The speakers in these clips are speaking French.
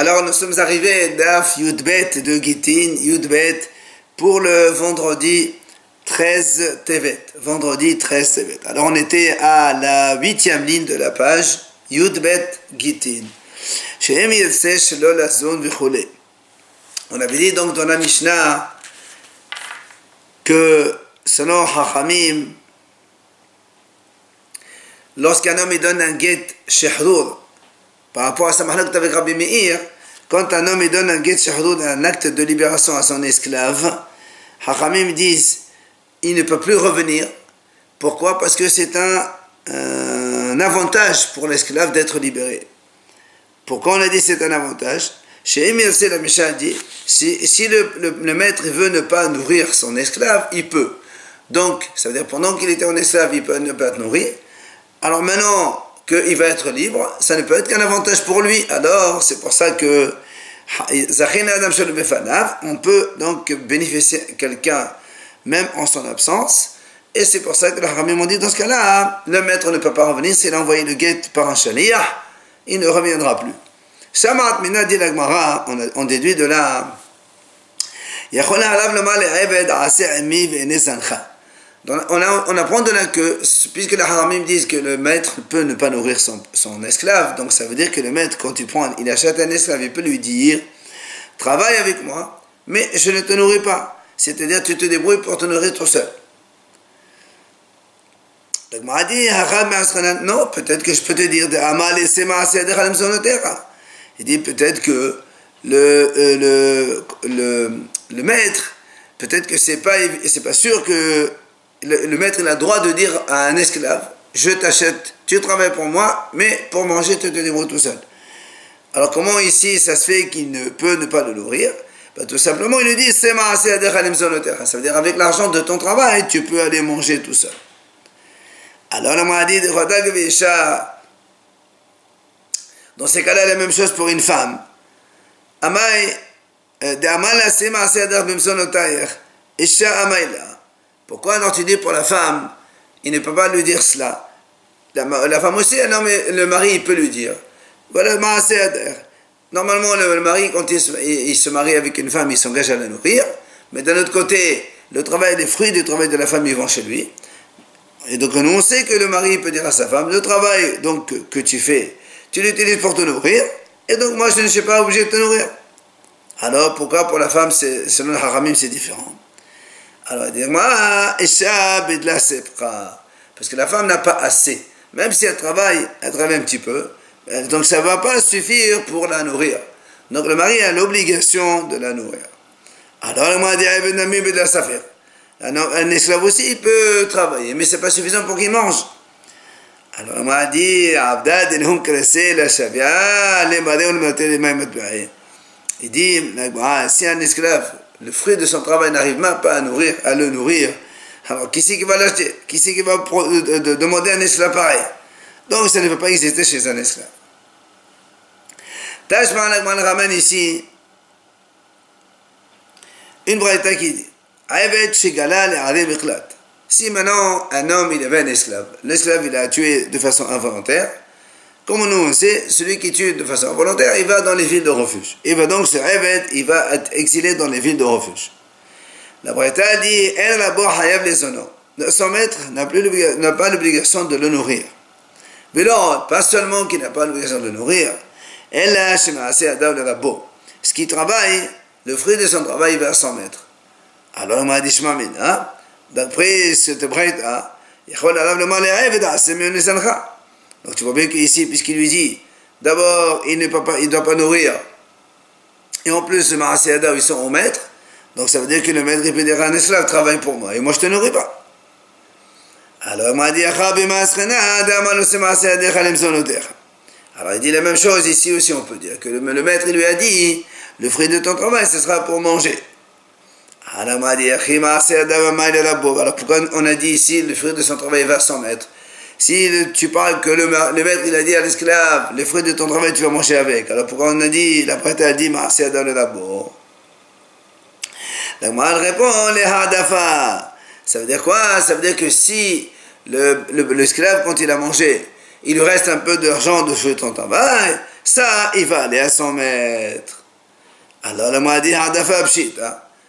Alors nous sommes arrivés d'Af Yudbet de Gittin, Yudbet, pour le vendredi 13 Tevet. Vendredi 13 Tevet. Alors on était à la 8e ligne de la page, Yudbet Gittin. On avait dit donc dans la Mishnah que selon Chachamim, lorsqu'un homme il donne un get shehrud, par rapport à sa mahlak avec Rabbi Meir, quand un homme il donne un get shehrud, un acte de libération à son esclave, Chachamim disent il ne peut plus revenir. Pourquoi? Parce que c'est un avantage pour l'esclave d'être libéré. Pourquoi on a dit c'est un avantage? Chez Emir, c'est la Mishnah dit si le maître veut ne pas nourrir son esclave, il peut. Donc, ça veut dire pendant qu'il était en esclave, il peut ne pas être nourri. Alors maintenant qu'il va être libre, ça ne peut être qu'un avantage pour lui. Alors, c'est pour ça que on peut donc bénéficier quelqu'un même en son absence. Et c'est pour ça que les Haramim ont dit dans ce cas-là, le maître ne peut pas revenir s'il a envoyé le guet par un shaliach, il ne reviendra plus. Shamat mina dit la Gemara, on déduit de là. On apprend de là que, puisque les Haramim disent que le maître peut ne pas nourrir son esclave, donc ça veut dire que le maître, quand il achète un esclave, il peut lui dire travaille avec moi, mais je ne te nourris pas. C'est-à-dire tu te débrouilles pour te nourrir tout seul. La Gemara dit non, peut-être que je peux te dire il dit peut-être que le maître, peut-être que c'est pas sûr que le maître il a le droit de dire à un esclave je t'achète, tu travailles pour moi, mais pour manger tu te débrouilles tout seul. Alors comment ici ça se fait qu'il ne peut ne pas le nourrir? Tout simplement il lui dit ça veut dire avec l'argent de ton travail tu peux aller manger tout seul. Alors on m'a dit dans ces cas-là la même chose pour une femme. Pourquoi alors tu dis pour la femme il ne peut pas lui dire cela? La femme aussi, non mais le mari il peut lui dire. Voilà, normalement le mari quand il se marie avec une femme il s'engage à la nourrir, mais d'un autre côté le travail, les fruits du travail de la femme ils vont chez lui. Et donc nous on sait que le mari peut dire à sa femme le travail donc que tu fais tu l'utilises pour te nourrir, et donc moi je ne suis pas obligé de te nourrir. Alors pourquoi pour la femme, selon le Haramim, c'est différent? Alors dis-moi, parce que la femme n'a pas assez. Même si elle travaille un petit peu, donc ça ne va pas suffire pour la nourrir. Donc le mari a l'obligation de la nourrir. Alors moi, un esclave aussi, il peut travailler, mais ce n'est pas suffisant pour qu'il mange. Alors on m'a dit il dit si un esclave le fruit de son travail n'arrive même pas à le nourrir, alors qui c'est qui va l'acheter? Qui c'est qui va demander un esclave pareil? Donc ça ne peut pas exister chez un esclave. Tashma Nagman ramène ici une braïta qui dit Aïbet Shigala le Miklat. Si maintenant un homme il avait un esclave, l'esclave il a tué de façon involontaire, comme nous on sait, celui qui tue de façon involontaire, il va dans les villes de refuge. Il va donc se réveiller, il va être exilé dans les villes de refuge. La Braïta dit, son maître n'a pas l'obligation de le nourrir. Mais non, pas seulement qu'il n'a pas l'obligation de le nourrir, ce qui travaille, le fruit de son travail va à son maître. Alors on m'a dit, d'après cette braïta, donc tu vois bien qu'ici, puisqu'il lui dit, d'abord, il ne doit pas nourrir, et en plus, le Maasé ils sont au maître, donc ça veut dire que le maître, il peut dire à un esclave, travaille pour moi, et moi je te nourris pas. Alors il m'a dit, alors il dit la même chose ici aussi, on peut dire, que le maître, il lui a dit, le fruit de ton travail, ce sera pour manger. Alors pourquoi on a dit ici le fruit de son travail va son maître? Si tu parles que le maître il a dit à l'esclave le fruit de ton travail tu vas manger avec, alors pourquoi on a dit, la prêtre a dit Maaseh Adam le labo? La Gemara répond les hadafa. Ça veut dire quoi? Ça veut dire que si l'esclave quand il a mangé il lui reste un peu d'argent de fruit de ton travail, ça, il va aller à son maître. Alors le m'a dit, Hadafa Pshit.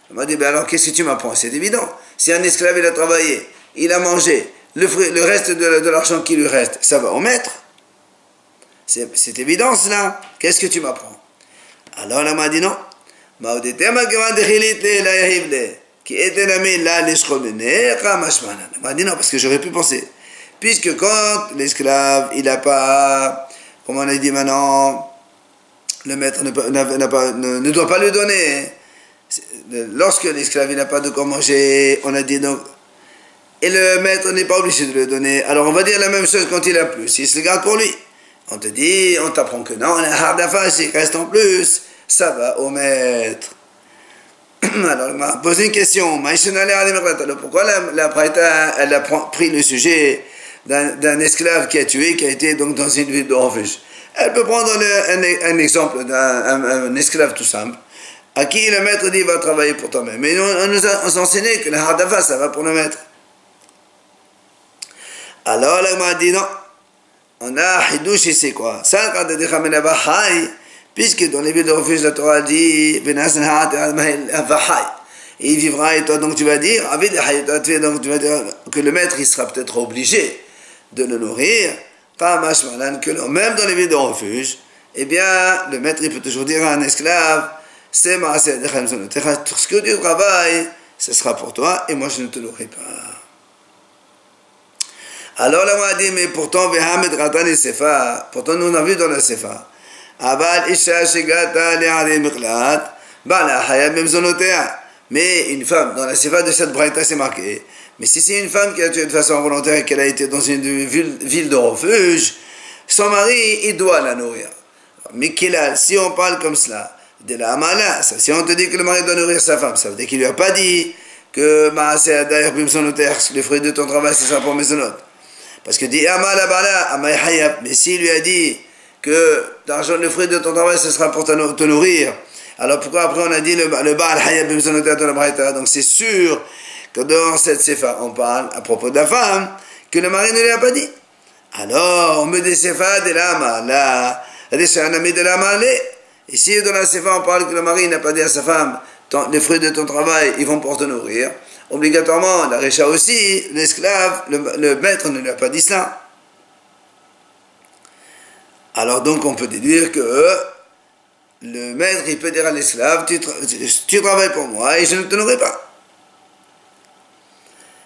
Il m'a dit, ben alors qu'est-ce que tu m'apprends? C'est évident. Si un esclave, il a travaillé, il a mangé, le reste de l'argent qui lui reste, ça va au maître. C'est évident cela. Qu'est-ce que tu m'apprends? Alors là, m'a dit non. M'a dit non, parce que j'aurais pu penser. Puisque quand l'esclave, il n'a pas, comme on a dit maintenant, le maître ne doit pas lui donner. Lorsque l'esclave n'a pas de quoi manger, on a dit donc, et le maître n'est pas obligé de le donner. Alors on va dire la même chose quand il a plus. Il se le garde pour lui. On te dit, on t'apprend que non, on a hardafa, s'il reste en plus, ça va au maître. Alors, il m'a posé une question. Pourquoi la Braïta, elle a pris le sujet d'un esclave qui a tué, qui a été donc dans une ville de refuge? Elle peut prendre un exemple d'un esclave tout simple, à qui le maître dit, va travailler pour toi-même. Mais on nous a enseigné que la hardafa, ça va pour le maître. Alors, là, il m'a dit non. On a hidouche ici quoi. Ça, quand on dit puisque dans les villes de refuge, la Torah dit il vivra et toi donc tu vas dire que le maître il sera peut-être obligé de le nourrir. Que même dans les villes de refuge, eh bien le maître il peut toujours dire à un esclave, c'est tout ce que tu travailles, ce sera pour toi et moi je ne te nourris pas. Alors là, on a dit, mais pourtant, pourtant nous on a vu dans la Sefa, mais une femme, dans la Sefa de cette Braïta, c'est marqué, mais si c'est une femme qui a tué de façon volontaire et qu'elle a été dans une ville de refuge, son mari, il doit la nourrir. Mais si on parle comme cela, de la amala, si on te dit que le mari doit nourrir sa femme, ça veut dire qu'il lui a pas dit que les fruits de ton travail, c'est ça pour maisonnot. Parce que dit mais s'il lui a dit que le fruit de ton travail ce sera pour te nourrir, alors pourquoi après on a dit le Baal Hayab Bimsonoter de la Braïta? Donc c'est sûr que dans cette Sefa on parle à propos de la femme que le mari ne lui a pas dit. Alors on me dit Sefa de la Amala, c'est un ami de la Amala. Ici dans la Sefa on parle que le mari n'a pas dit à sa femme les fruits de ton travail ils vont pour te nourrir. Obligatoirement, la Récha aussi, l'esclave, le maître ne lui a pas dit cela. Alors donc on peut déduire que le maître il peut dire à l'esclave, tu travailles pour moi et je ne te nourris pas.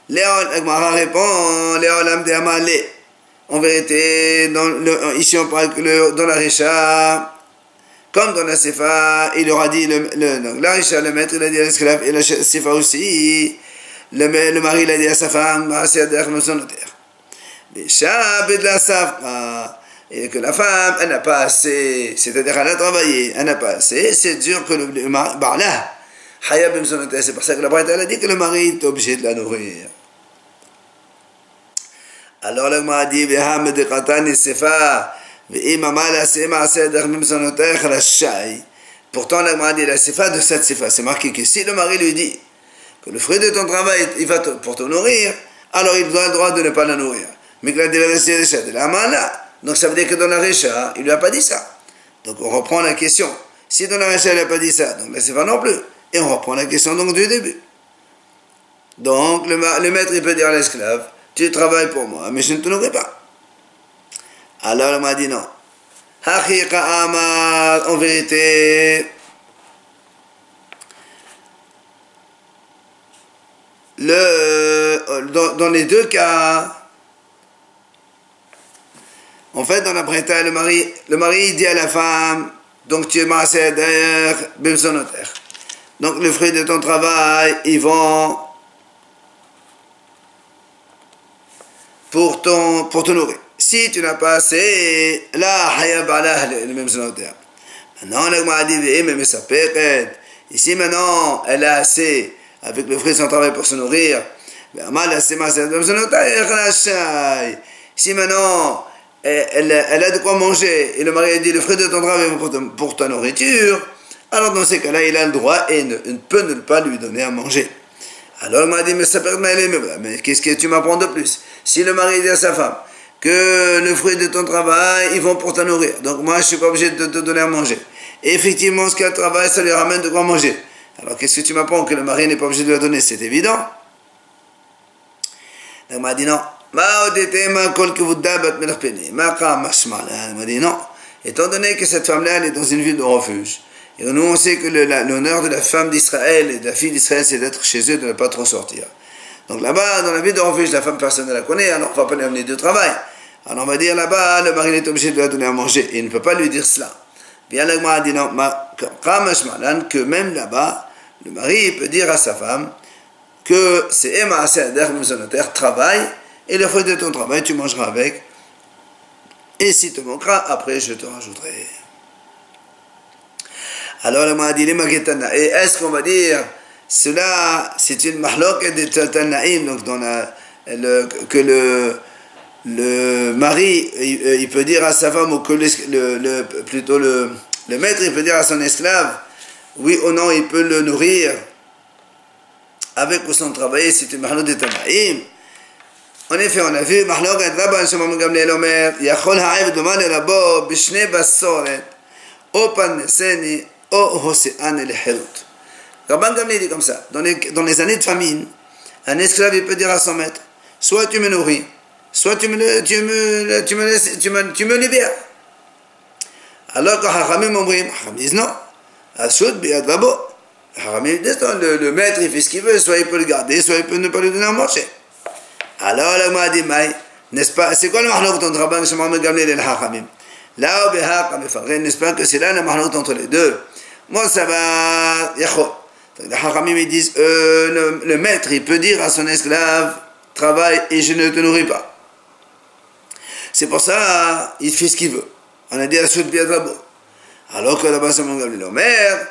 L'Agmara répond, Léolam de Amalé. En vérité, ici on parle que dans la Récha, comme dans la Sefa, il aura dit, la Récha, le maître, il a dit à l'esclave, et la Sefa aussi, le mari l'a dit à sa femme, et que la femme, elle n'a pas assez, c'est-à-dire elle a travaillé, elle n'a pas assez, c'est dur que le mari, c'est pour ça que la Braïta a dit que le mari est obligé de la nourrir. Alors le mari dit, pourtant le mari dit la Sefa de cette Sefa, c'est marqué que si le mari lui dit que le fruit de ton travail, il va pour te nourrir, alors il doit le droit de ne pas la nourrir. Mais que la Récha de la Amala, donc ça veut dire que dans la Récha, il ne lui a pas dit ça. Donc on reprend la question. Si dans la Récha, il n'a pas dit ça, donc la Sefa non plus. Et on reprend la question donc du début. Donc le maître, il peut dire à l'esclave, tu travailles pour moi, mais je ne te nourris pas. Alors il m'a dit non. Hachiqa Amar, en vérité, dans les deux cas, en fait, dans la Braïta, le mari dit à la femme, donc tu es maaser bimsonoter. Donc le fruit de ton travail, ils vont pour te nourrir. Si tu n'as pas assez, là, hayab alah le bimsonoter. Maintenant, le mari dit, mais ça peut ici maintenant, elle a assez avec le fruit de son travail pour se nourrir. Si maintenant elle a de quoi manger et le mari a dit le fruit de ton travail pour ta nourriture, alors dans ces cas-là il a le droit et ne peut ne pas lui donner à manger. Alors il m'a dit mais qu'est-ce que tu m'apprends de plus? Si le mari dit à sa femme que le fruit de ton travail, ils vont pour te nourrir. Donc moi, je ne suis pas obligé de te donner à manger. Et effectivement, ce qu'elle travaille, ça lui ramène de quoi manger. Alors qu'est-ce que tu m'apprends que le mari n'est pas obligé de la donner? C'est évident. Elle m'a dit non. Elle m'a dit non. Étant donné que cette femme-là, elle est dans une ville de refuge. Et nous, on sait que l'honneur de la femme d'Israël et de la fille d'Israël, c'est d'être chez eux, de ne pas trop sortir. Donc là-bas, dans la ville de refuge, la femme, personne ne la connaît, alors on ne va pas lui amener de travail. Alors on va dire là-bas, le mari est obligé de la donner à manger. Et il ne peut pas lui dire cela. Bien l'Agma a dit non, que même là-bas, le mari peut dire à sa femme que c'est Emma Seder, travaille, et le fruit de ton travail, tu mangeras avec. Et si te manquera, après je te rajouterai. Alors l'Agma a dit, et est-ce qu'on va dire, cela, c'est une mahlok de Tanaïm, donc que le mari, il peut dire à sa femme, ou que plutôt le maître, il peut dire à son esclave, oui ou non, il peut le nourrir avec ou sans travailler, c'est une mahlok de Tanaïm. En effet, on a vu, mahlok et Rabban Shimon Gamliel Omer, Yachol ha'ev doman elabo, bishne basoret, o paneseni, o hosean el-hirut. Rabban Gamliel dit comme ça, dans les années de famine, un esclave, il peut dire à son maître, soit tu me nourris, soit tu me libères. Alors que Hachamim Omrim, Hachamim disent non. Ashut biad rabo. Hachamim disent non, le maître il fait ce qu'il veut, soit il peut le garder, soit il peut ne pas lui donner à manger. Alors la m'a dit, n'est-ce pas, c'est quoi le mahlok entre Rabban Shimon Gamliel et le Hachamim? Là où Behaq, n'est-ce pas que c'est là le mahlok entre les deux? Moi ça va, yachot. Les Hachamim ils disent, le maître il peut dire à son esclave, travaille et je ne te nourris pas. C'est pour ça, il fait ce qu'il veut. On a dit à Ashut biad rabo. Alors que Rabban Shimon Gamliel Omer,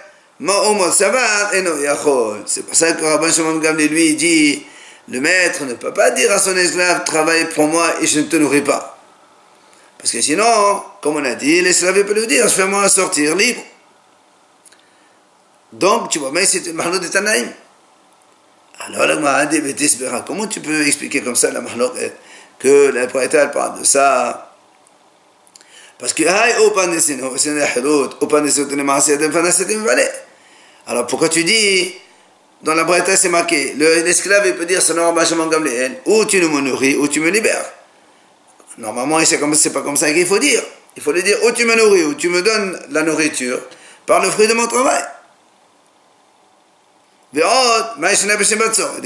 c'est pour ça que Rabban Shimon Gamliel lui dit, le maître ne peut pas dire à son esclave, travaille pour moi et je ne te nourris pas. Parce que sinon, comme on a dit, l'esclave peut lui dire, fais-moi sortir libre. Donc, tu vois, mais c'est une mahlok de Tanaïm. Alors, la Gemara dit, comment tu peux expliquer comme ça la mahlok, que la propriétaire parle de ça? Parce que, alors, pourquoi tu dis, dans la propriétaire c'est marqué, l'esclave il peut dire, selon Rabban Shimon Gamliel, ou tu me nourris, ou tu me libères. Normalement, c'est pas comme ça qu'il faut dire. Il faut lui dire, ou tu me nourris, ou tu me donnes la nourriture, par le fruit de mon travail. Et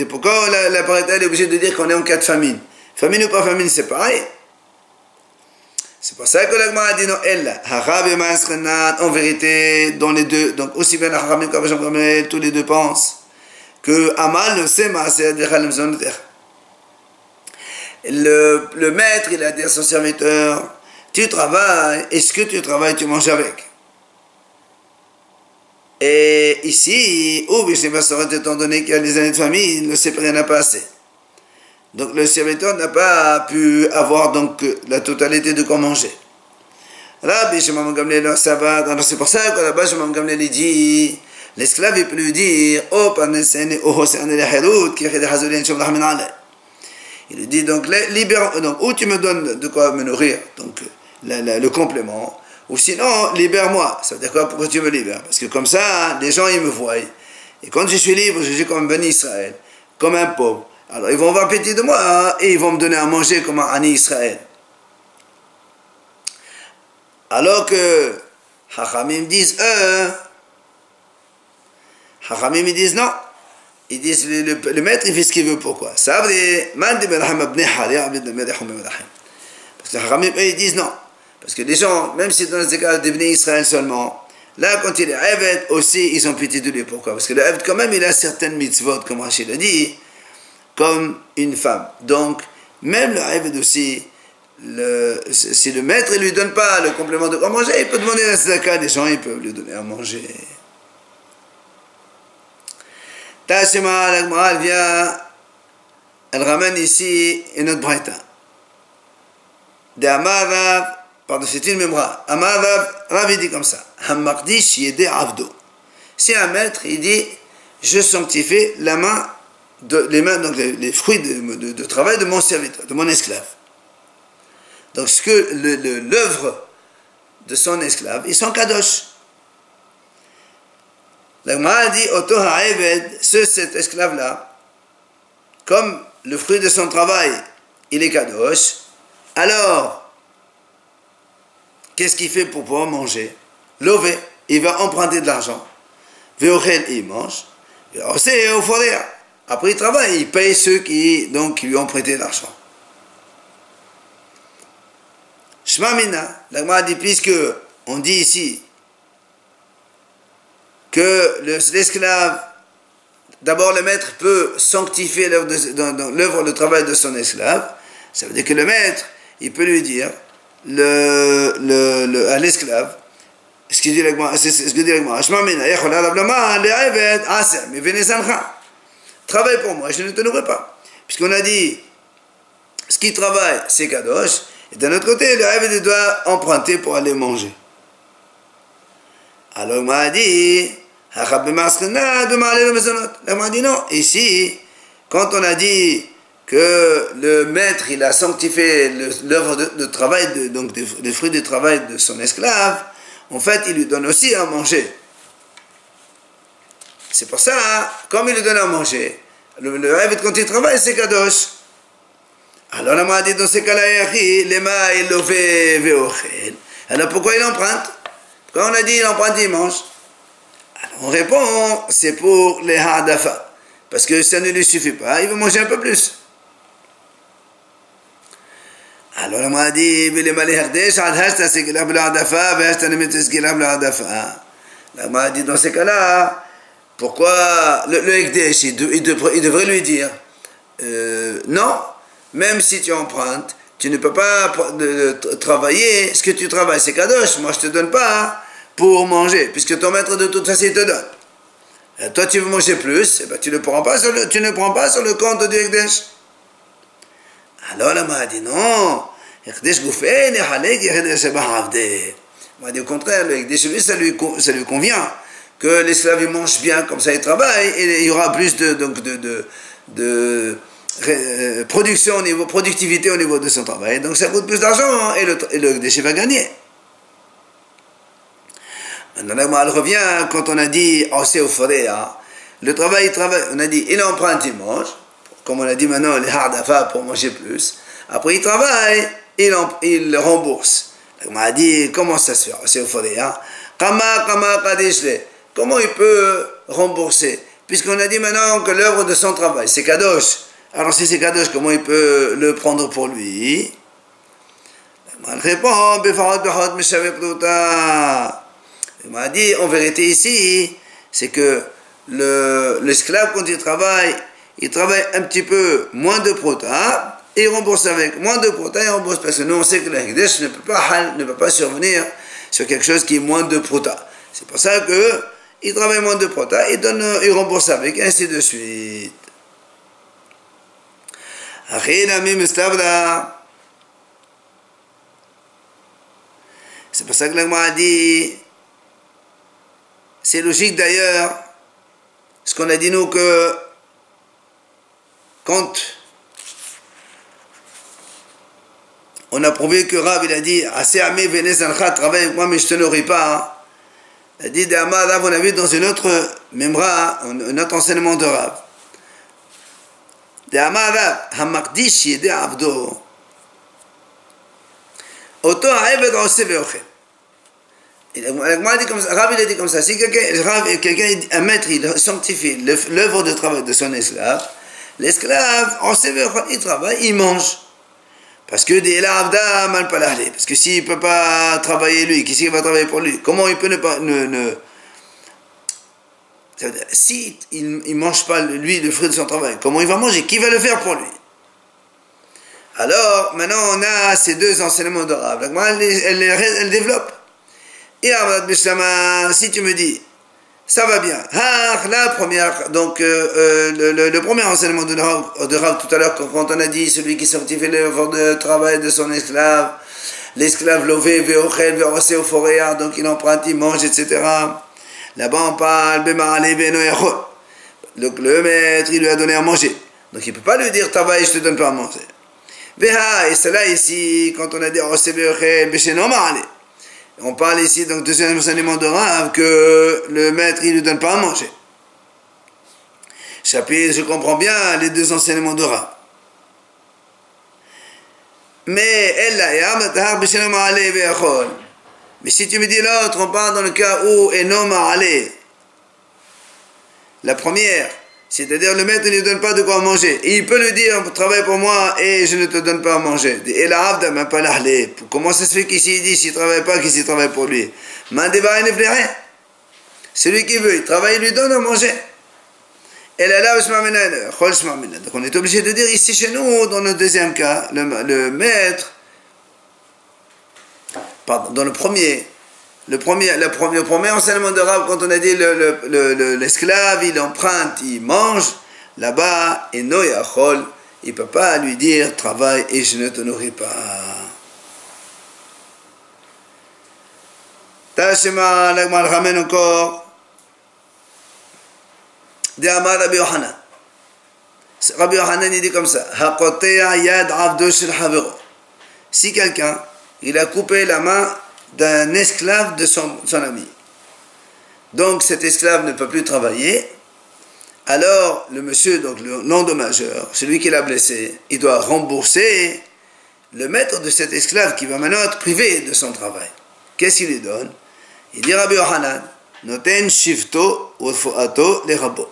pourquoi la propriétaire est obligée de dire qu'on est en cas de famine? Famine ou pas famine, c'est pareil. C'est pour ça que l'Agma a dit non, elle, en vérité, dans les deux, donc aussi bien la Hachamim que tous les deux pensent que Amal ne sait le maître, il a dit à son serviteur, tu travailles, est-ce que tu travailles, tu manges avec? Et ici, étant donné qu'il y a des années de famille, le séparé n'a pas assez. Donc le serviteur n'a pas pu avoir donc la totalité de quoi manger. Rabbi Shimon Gamliel, ça va. Alors c'est pour ça que Rabbi Shimon Gamliel dit, l'esclave il peut lui dire, il lui dit donc libère, donc ou tu me donnes de quoi me nourrir, donc le complément, ou sinon libère-moi. Ça veut dire quoi? Pourquoi tu me libères? Parce que comme ça, les gens ils me voient. Et quand je suis libre, je suis comme un béni Israël, comme un pauvre. Alors ils vont avoir pitié de moi et ils vont me donner à manger comme un Ani Israël. Alors que Hachamim disent non. Ils disent le maître il fait ce qu'il veut. Pourquoi? Ça veut dire parce que Hachamim ils disent non. Parce que les gens, même si dans les cas de Bnei Israël seulement, là quand il est Eved aussi ils ont pitié de lui. Pourquoi? Parce que le Eved quand même il a certaines mitzvot comme Rachid a dit, comme une femme. Donc, même le Eved aussi, si le maître ne lui donne pas le complément de quoi manger, il peut demander la tzedaka, des gens ils peuvent lui donner à manger. Tashema, la Gemara, elle vient, elle ramène ici une autre braïta. De Amarav, pardon, c'est une mémoire. Amarav, Rav il dit comme ça, Hamakdish yede avdo. Si un maître, il dit, je sanctifie les mains, donc les fruits de travail de mon serviteur, de mon esclave. Donc ce que l'œuvre de son esclave, ils sont kadosh. La Gemara dit, Oto ha'eved, cet esclave-là, comme le fruit de son travail, il est kadosh, alors, qu'est-ce qu'il fait pour pouvoir manger? Lové, il va emprunter de l'argent. Veochel, il mange. Après, il travaille, il paye ceux qui lui ont prêté l'argent. Shema mina, la Gemara dit, puisque on dit ici que l'esclave, d'abord le maître peut sanctifier l'œuvre, le travail de son esclave, ça veut dire que le maître, il peut lui dire à l'esclave, ce que dit la Gemara, Shema mina, travaille pour moi, je ne te nourris pas. Puisqu'on a dit, ce qui travaille, c'est kadosh, et d'un autre côté, le Eved doit emprunter pour aller manger. Alors il m'a dit, non, ici, quand on a dit que le maître, il a sanctifié l'œuvre de travail, donc les fruits du travail de son esclave, en fait, il lui donne aussi à manger. C'est pour ça, comme il lui donne à manger, le Eved, quand il travaille, c'est kadosh. Alors on m'a dit dans ces cas-là, alors pourquoi il emprunte? Quand on a dit il emprunte, il mange. Alors on répond, c'est pour les ha'adafa. Parce que ça ne lui suffit pas, il veut manger un peu plus. Alors on m'a dit, on m'a dit dans ces cas-là, pourquoi le Hekdesh, il devrait lui dire, non, même si tu empruntes, tu ne peux pas travailler, ce que tu travailles c'est kadosh, moi je te donne pas pour manger, puisque ton maître de toute façon il te donne. Et toi tu veux manger plus, et ben, tu ne prends pas sur le compte du Hekdesh. Alors là m'a dit non, Hekdesh Goufen, Halek, Hekdesh Bahavde. On m'a dit au contraire, le Hekdesh lui ça lui convient, que l'esclave il mange bien, comme ça il travaille, et il y aura plus de productivité au niveau de son travail, donc ça coûte plus d'argent et le déchet va gagner. Maintenant, elle revient quand on a dit le travail, on a dit il emprunte, il mange, comme on a dit maintenant, les hardafa pour manger plus. Après, il travaille, il rembourse. On a dit comment ça se fait, comment il peut rembourser, puisqu'on a dit maintenant que l'œuvre de son travail, c'est kadosh. Alors si c'est kadosh, comment il peut le prendre pour lui? Il répond, il m'a dit, en vérité ici, c'est que l'esclave quand il travaille un petit peu moins de prota, et il rembourse avec moins de prota, il rembourse, parce que nous on sait que le Hekdesh ne peut pas survenir sur quelque chose qui est moins de prota. C'est pour ça que il travaille moins de prota, il rembourse avec, et ainsi de suite. C'est pour ça que l'Agma a dit, c'est logique d'ailleurs, ce qu'on a dit nous que quand on a prouvé que Rav il a dit assez amé venez travaille avec moi mais je te nourris pas, il a dit d'Amar Rav on a vu dans une autre memra, un autre enseignement de Rav. d'Amar Rav hamakdish yedei avdo Oto ha'eved oseh ve'ochel. Rav il a dit comme ça, si un maître il sanctifie l'œuvre de travail de son esclave, l'esclave il travaille, il mange. Parce que parce que s'il ne peut pas travailler lui, qui va travailler pour lui? Comment il peut ne pas si il ne mange pas lui le fruit de son travail, comment il va manger? Qui va le faire pour lui? Alors maintenant on a ces deux enseignements de Rav. Elle développe. Et si tu me dis, ça va bien. La première, donc le premier enseignement de Rav tout à l'heure, quand on a dit celui qui sanctifie l'œuvre de travail de son esclave, l'esclave lové, veochel, veosé au foréa, donc il emprunte, il mange, etc. Là-bas on parle, le maître, il lui a donné à manger. Donc il ne peut pas lui dire, travaille, je te donne pas à manger. Et cela ici, quand on a dit on parle ici, donc, deuxième enseignement de Rav, que le maître, il ne lui donne pas à manger. Chapitre, je comprends bien les deux enseignements de Rav. Mais si tu me dis l'autre, on parle dans le cas où la première, c'est-à-dire le maître ne lui donne pas de quoi manger. Et il peut lui dire, travaille pour moi et je ne te donne pas à manger. Et la abda même pas l'ahlé. Comment ça se fait qu'ici il dit s'il ne travaille pas, qu'ici il travaille pour lui? Celui qui veut, il travaille, il lui donne à manger. Et là, donc on est obligé de dire ici chez nous, dans le deuxième cas, le maître, pardon, dans le premier enseignement de Rav, quand on a dit l'esclave, il emprunte, il mange, là-bas, et noyachol, il ne peut pas lui dire travaille et je ne te nourris pas. Tashema, l'agmal ramène encore. De Amar Rabbi Yohanan. Rabbi Yohanan il dit comme ça. Si quelqu'un il a coupé la main d'un esclave de son ami, donc cet esclave ne peut plus travailler, alors le monsieur, donc l'endommageur, celui qui l'a blessé, il doit rembourser le maître de cet esclave qui va maintenant être privé de son travail. Qu'est-ce qu'il lui donne? Il dit Rabbi Yohanan, noten shifto ufuato le rabot.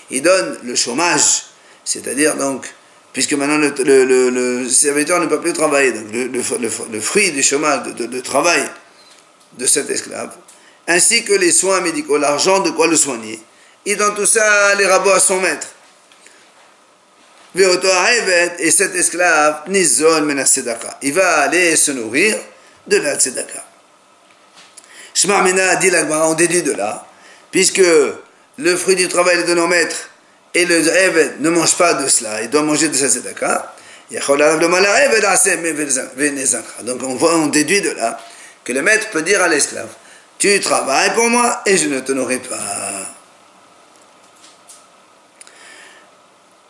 Il donne le chômage, c'est-à-dire donc, puisque maintenant le serviteur ne peut plus travailler, donc le fruit du chômage, de travail de cet esclave, ainsi que les soins médicaux, l'argent de quoi le soigner. Il donne tout ça, les rabots à son maître. Et cet esclave, nizon menasedaka, il va aller se nourrir de la tzedaka. Shema Mina dit l'Agmara, on déduit de là, puisque le fruit du travail de nos maîtres et le Eved ne mange pas de cela, il doit manger de sa tzedaka. Donc on déduit de là que le maître peut dire à l'esclave, tu travailles pour moi et je ne te nourris pas.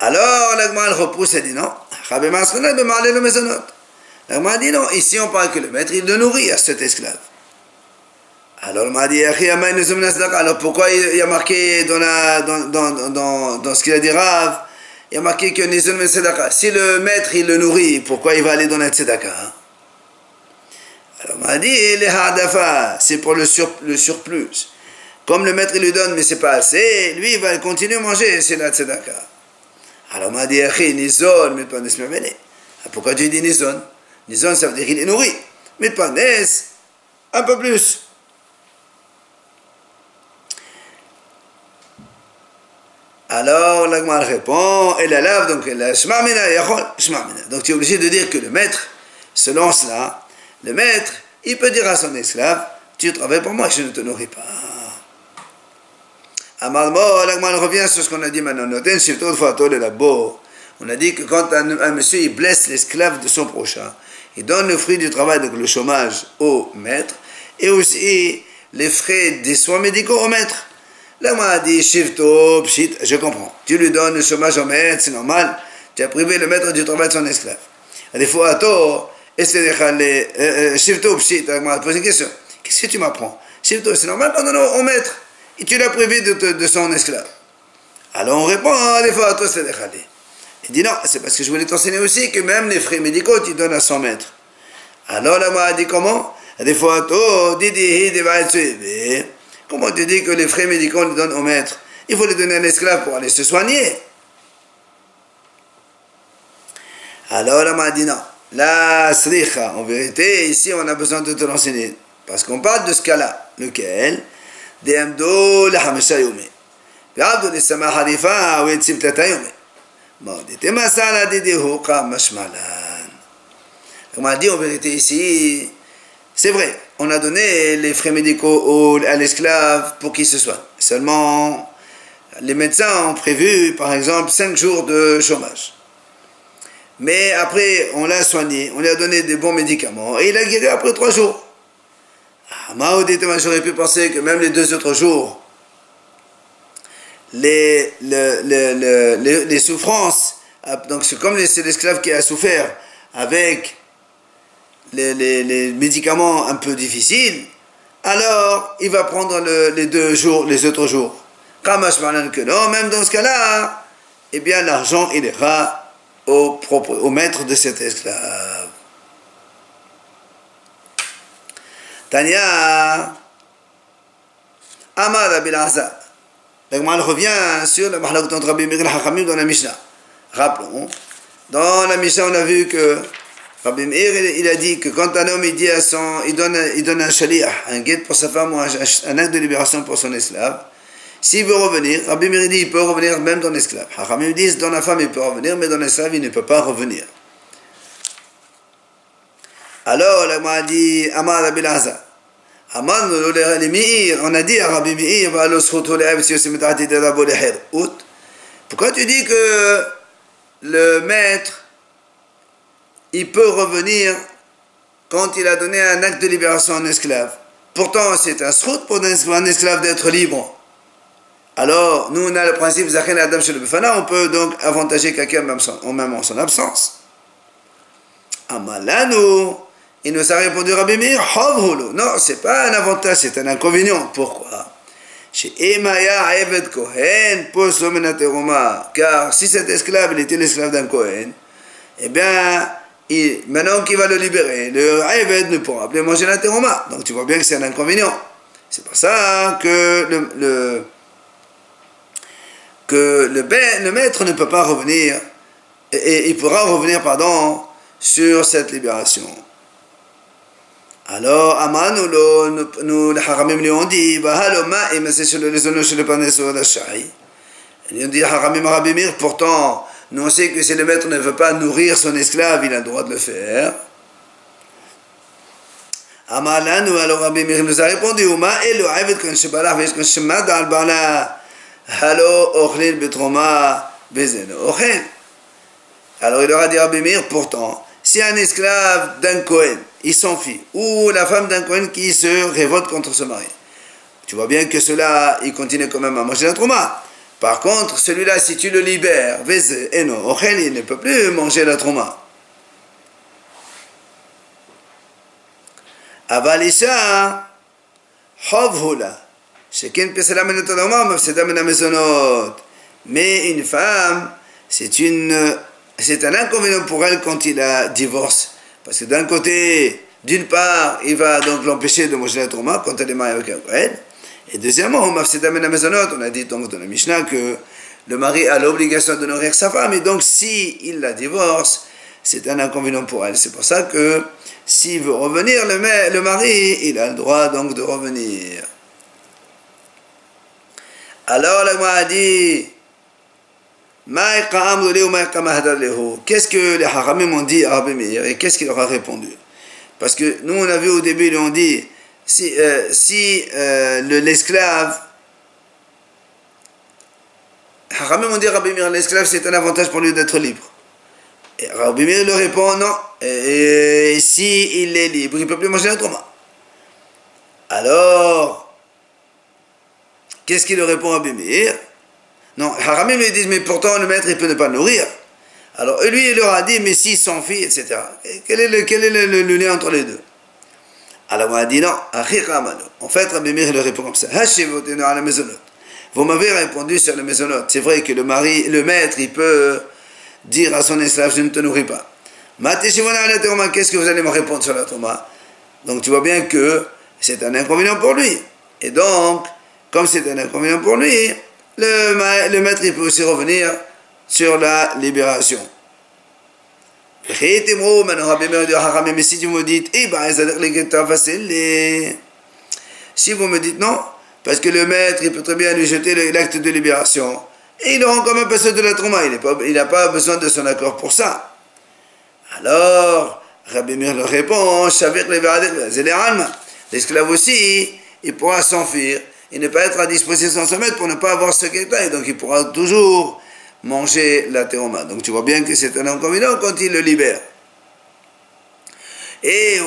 Alors l'Agmara repousse et dit non. L'Agmara dit non, ici on parle que le maître il le nourrit à cet esclave. Alors, m'a dit, alors pourquoi il y a marqué dans ce qu'il a dit Rav, il y a marqué que Nizon men tzedaka. Si le maître il le nourrit, pourquoi il va aller dans la tzedaka? Alors, m'a dit, les hadafa, c'est pour le surplus. Comme le maître il lui donne, mais c'est pas assez, lui il va continuer à manger, c'est la tzedaka. Alors, m'a dit, Nizon, mais pas nesmevene. Pourquoi tu dis Nizon? Nizon, ça veut dire qu'il est nourri. Mais pas nes, un peu plus. Alors, l'Agmar répond, et la lave, donc, donc tu es obligé de dire que le maître, selon cela, le maître, il peut dire à son esclave, tu travailles pour moi, je ne te nourris pas. Amalmo, l'Agmar revient sur ce qu'on a dit maintenant, on a dit que quand un monsieur, il blesse l'esclave de son prochain, il donne le fruit du travail, donc le chômage au maître, et aussi les frais des soins médicaux au maître. Là, on m'a dit, shifto, pshit, je comprends. Tu lui donnes le chômage au maître, c'est normal. Tu as privé le maître du travail de son esclave. Des fois, à tort, shifto, pshit, on m'a posé une question. Qu'est-ce que tu m'apprends? Shifto, c'est normal qu'on donne au maître. Et tu l'as privé de son esclave. Alors on répond, des fois, à tort, c'est déchalé. Il dit non, c'est parce que je voulais t'enseigner aussi que même les frais médicaux, tu donnes à son maître. Alors là, on m'a dit comment? Des fois, à tort, comment tu dis que les frais médicaux on les donne au maître? Il faut les donner à l'esclave pour aller se soigner. Alors là, m'a dit non. La sricha, en vérité, ici on a besoin de te l'enseigner. Parce qu'on parle de ce cas-là. Lequel? De'amdo l'hamesha yomé. Ve'abdo l'issama harifa ou etzim tata yomé. Maudite masala didihu qam mashmalan. On m'a dit en vérité ici, c'est vrai. On a donné les frais médicaux à l'esclave pour qu'il se soigne. Seulement, les médecins ont prévu, par exemple, 5 jours de chômage. Mais après, on l'a soigné, on lui a donné des bons médicaments, et il a guéri après 3 jours. J'aurais pu penser que même les 2 autres jours, les souffrances, donc c'est comme c'est l'esclave qui a souffert, avec les médicaments un peu difficiles, alors il va prendre les 2 jours, les autres jours. Kamash Manan que non, même dans ce cas-là, eh bien l'argent il ira au maître de cet esclave. Tanya Amar Rabbi Elazar. La Gemara revient sur la Mahlak entre Rabbi Meir et Hachamim dans la Mishnah. Rappelons, dans la Mishnah on a vu que Rabbi Meir il a dit que quand un homme il dit il donne un shaliach, un guet pour sa femme ou un acte de libération pour son esclave, s'il veut revenir, Rabbi Meir dit il peut revenir même dans l'esclave. Hachamim disent dans la femme il peut revenir, mais dans l'esclave il ne peut pas revenir. Alors la Gemara dit Amar Rabbi Elazar. On a dit à Rabbi Meir, pourquoi tu dis que le maître il peut revenir quand il a donné un acte de libération à un esclave? Pourtant c'est un srout pour un esclave d'être libre. Alors nous on a le principe Zachen Adam Shel Befana, on peut donc avantager quelqu'un même en son absence. Amalanu, il nous a répondu Rabbi Meir, non, c'est pas un avantage, c'est un inconvénient. Pourquoi? Car si cet esclave il était l'esclave d'un Kohen, eh bien, maintenant qu'il va le libérer, le Eved ne pourra plus manger la teroma. Donc tu vois bien que c'est un inconvénient. C'est pour ça que le maître ne peut pas revenir, et il pourra revenir, sur cette libération. Alors, nous, les Haramim lui ont dit, ils ont dit, Haramim Rabbi Meir, pourtant, nous on sait que si le maître ne veut pas nourrir son esclave, il a le droit de le faire. Amalanu, alors Rabbi Meir nous a répondu, alors il leur a dit Rabbi Meir, pourtant, si un esclave d'un Kohen, il s'enfuit, ou la femme d'un Kohen qui se révolte contre son mari, tu vois bien que cela, il continue quand même à manger la trauma. Par contre, celui-là, si tu le libères, il ne peut plus manger la trauma. Avalisha, Hovhula, mais une femme, c'est un inconvénient pour elle quand il a divorce. Parce que d'un côté, d'une part, il va donc l'empêcher de manger la trauma quand elle est mariée avec un Kohen. Et deuxièmement, on a dit donc dans la Mishnah que le mari a l'obligation de nourrir sa femme. Et donc, si il la divorce, c'est un inconvénient pour elle. C'est pour ça que s'il veut revenir, le mari, il a le droit donc de revenir. Alors, la Gemara a dit, qu'est-ce que les Haramim ont dit à Rabbi Meir et qu'est-ce qu'il leur a répondu? Parce que nous on a vu au début, ils ont dit si l'esclave, Haramim ont dit à Rabbi Meir, l'esclave c'est un avantage pour lui d'être libre. Et Rabbi Meir leur répond non, et si il est libre, il ne peut plus manger la trauma. Alors, qu'est-ce qu'il leur répond à Rabbi Meir? Non, Haramim lui disent, mais pourtant le maître il peut ne pas le nourrir. Alors lui il leur a dit, mais s'il s'enfuit, etc. Et quel est le lien entre les deux? Alors on a dit non, en fait Rabbi Meir leur répond comme ça. Vous m'avez répondu sur le maisonnot. C'est vrai que le maître il peut dire à son esclave, je ne te nourris pas. Qu'est-ce que vous allez me répondre sur la trauma? Donc tu vois bien que c'est un inconvénient pour lui. Et donc, comme c'est un inconvénient pour lui, le maître il peut aussi revenir sur la libération. Mais si tu me dites, si vous me dites non, parce que le maître il peut très bien lui jeter l'acte de libération, et il rend quand même personne de la trauma, il n'a pas besoin de son accord pour ça. Alors, Rabbi Meir leur répond, l'esclave aussi, il pourra s'enfuir. Il ne peut être à disposition de son maître pour ne pas avoir ce qu'il a, donc il pourra toujours manger la teroma. Donc tu vois bien que c'est un inconvénient quand il le libère. Et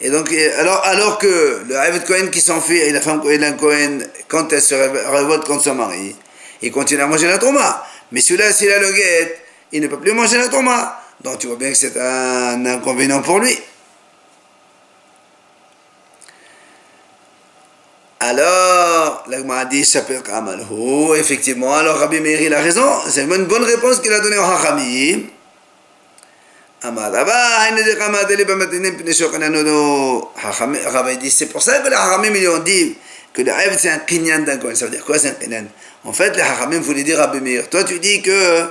donc, alors que le Eved Kohen qui s'enfuit et la femme Kohen, quand elle se révolte contre son mari, il continue à manger la trauma. Mais celui-là, s'il a le guet, il ne peut plus manger la Touma. Donc tu vois bien que c'est un inconvénient pour lui. Alors, l'Agma dit, effectivement, alors Rabbi Meir, il a raison, c'est une bonne réponse qu'il a donnée au Hachamim. Rabbi dit, c'est pour ça que les Hachamim, ils ont dit que le rêve, c'est un kinyan d'un Kohen. Ça veut dire quoi, c'est un kinyan? En fait, les Hachamim voulaient dire Rabbi Meir, toi tu dis que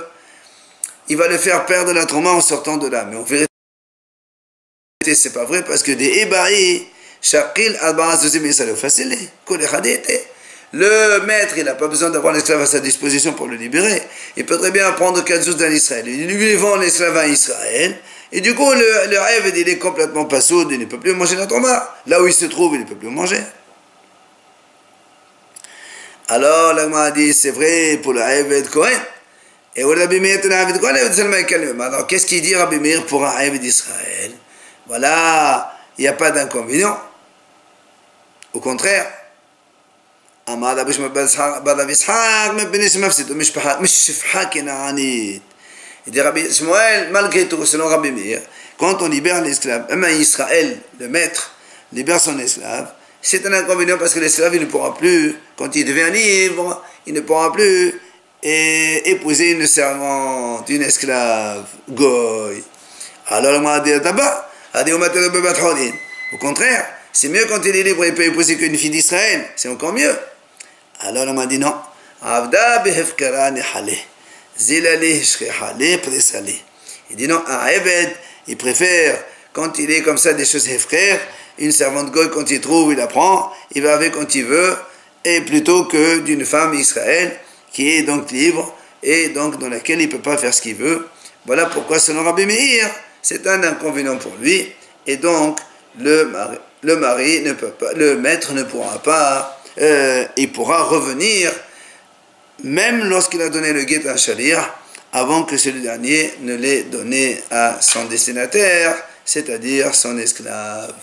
il va le faire perdre la trauma en sortant de là. Mais en vérité, c'est pas vrai, parce que des Ebaï, Shakil facile. Le maître, il n'a pas besoin d'avoir l'esclave à sa disposition pour le libérer. Il peut très bien prendre 4 jours d'un Israël. Il lui vend l'esclave à Israël. Et du coup, le rêve, il est complètement pas sourd, il ne peut plus manger la trauma. Là où il se trouve, il ne peut plus manger. Alors, l'Agma a dit, c'est vrai pour le rêve de Kohen. Et Rabbi Meir, alors, qu'est-ce qu'il dit Rabbi Meir pour un rêve d'Israël? Voilà, il n'y a pas d'inconvénient. Au contraire, il dit Rabbi Shmuel, malgré tout, selon Rabbi Meir, quand on libère l'esclave, même Israël, le maître, libère son esclave, c'est un inconvénient parce que l'esclave, il ne pourra plus, quand il devient libre, il ne pourra plus épouser une servante, une esclave, goy. Alors, on m'a dit, au contraire, c'est mieux quand il est libre, il peut épouser qu'une fille d'Israël, c'est encore mieux. Alors on m'a dit non. Il dit non, un Eved, il préfère, quand il est comme ça, des choses frères, une servante goy, quand il trouve, il la prend, il va avec quand il veut, et plutôt que d'une femme Israël, qui est donc libre, et donc dans laquelle il ne peut pas faire ce qu'il veut. Voilà pourquoi, selon Rabbi Meir, c'est un inconvénient pour lui, et donc, le mari ne peut pas, le maître ne pourra pas, il pourra revenir, même lorsqu'il a donné le guet à un shalir, avant que celui dernier ne l'ait donné à son destinataire, c'est-à-dire son esclave.